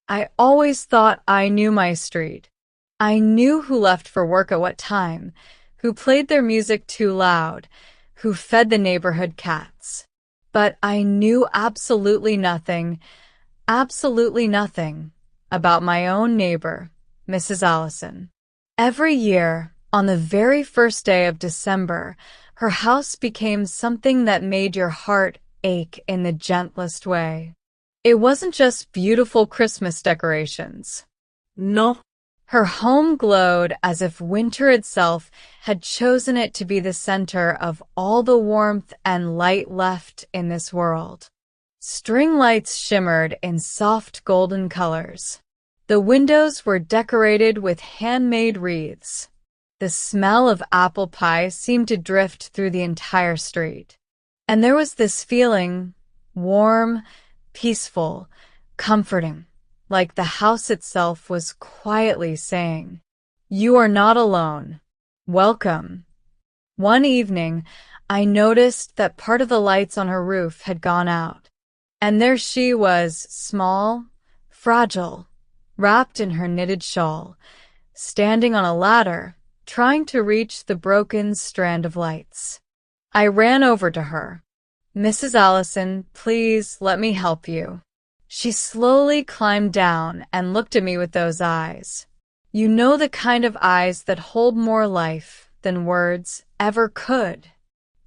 I always thought I knew my street. I knew who left for work at what time, who played their music too loud, who fed the neighborhood cats. But I knew absolutely nothing about my own neighbor, Mrs. Allison. Every year, on the very first day of December, her house became something that made your heart ache in the gentlest way. It wasn't just beautiful Christmas decorations. No. Her home glowed as if winter itself had chosen it to be the center of all the warmth and light left in this world. String lights shimmered in soft golden colors. The windows were decorated with handmade wreaths. The smell of apple pie seemed to drift through the entire street. And there was this feeling, warm, peaceful, comforting, like the house itself was quietly saying, "You are not alone. Welcome." One evening, I noticed that part of the lights on her roof had gone out, and there she was, small, fragile, wrapped in her knitted shawl, standing on a ladder, trying to reach the broken strand of lights. I ran over to her. "Mrs. Allison, please let me help you." She slowly climbed down and looked at me with those eyes. You know, the kind of eyes that hold more life than words ever could.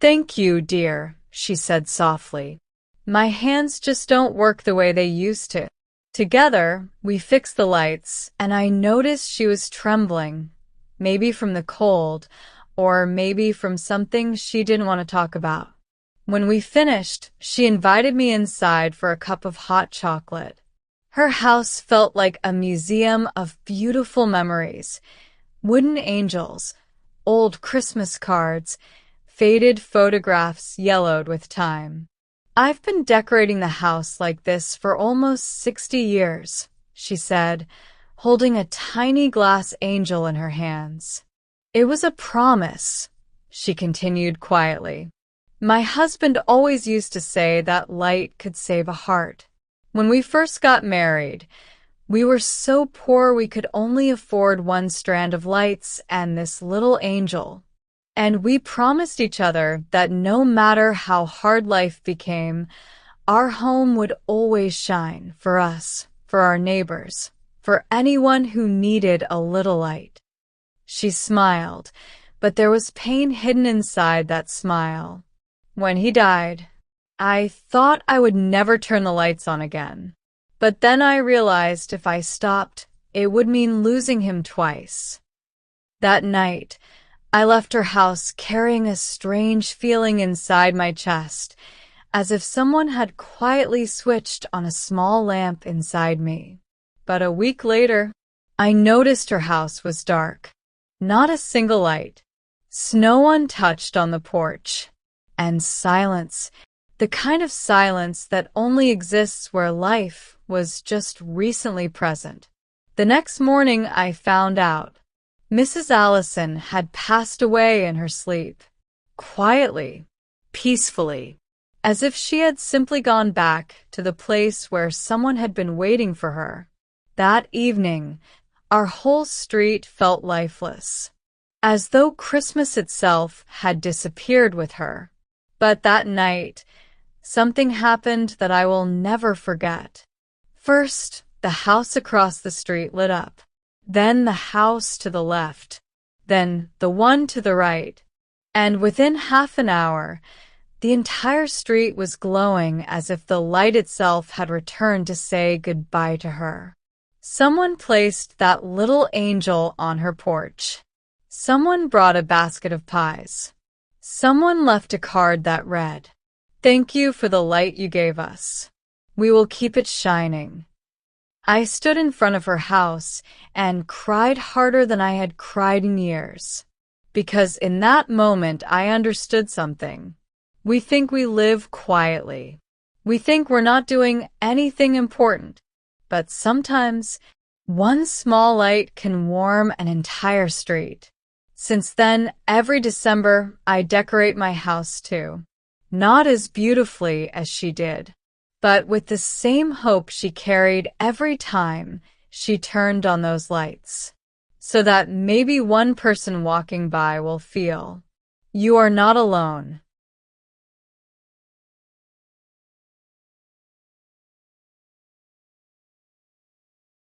"Thank you, dear," she said softly. "My hands just don't work the way they used to." Together, we fixed the lights, and I noticed she was trembling, maybe from the cold, or maybe from something she didn't want to talk about. When we finished, she invited me inside for a cup of hot chocolate. Her house felt like a museum of beautiful memories, wooden angels, old Christmas cards, faded photographs yellowed with time. "I've been decorating the house like this for almost 60 years, she said, holding a tiny glass angel in her hands. "It was a promise," she continued quietly. "My husband always used to say that light could save a heart. When we first got married, we were so poor we could only afford one strand of lights and this little angel. And we promised each other that no matter how hard life became, our home would always shine for us, for our neighbors, for anyone who needed a little light." She smiled, but there was pain hidden inside that smile. "When he died, I thought I would never turn the lights on again. But then I realized if I stopped, it would mean losing him twice." That night, I left her house carrying a strange feeling inside my chest, as if someone had quietly switched on a small lamp inside me. But a week later, I noticed her house was dark. Not a single light. Snow untouched on the porch. And silence, the kind of silence that only exists where life was just recently present. The next morning I found out. Mrs. Allison had passed away in her sleep. Quietly, peacefully, as if she had simply gone back to the place where someone had been waiting for her. That evening, our whole street felt lifeless, as though Christmas itself had disappeared with her. But that night, something happened that I will never forget. First, the house across the street lit up, then the house to the left, then the one to the right, and within half an hour, the entire street was glowing as if the light itself had returned to say goodbye to her. Someone placed that little angel on her porch. Someone brought a basket of pies. Someone left a card that read, "Thank you for the light you gave us. We will keep it shining." I stood in front of her house and cried harder than I had cried in years. Because in that moment I understood something. We think we live quietly. We think we're not doing anything important. But sometimes, one small light can warm an entire street. Since then, every December, I decorate my house too. Not as beautifully as she did, but with the same hope she carried every time she turned on those lights, so that maybe one person walking by will feel, "You are not alone."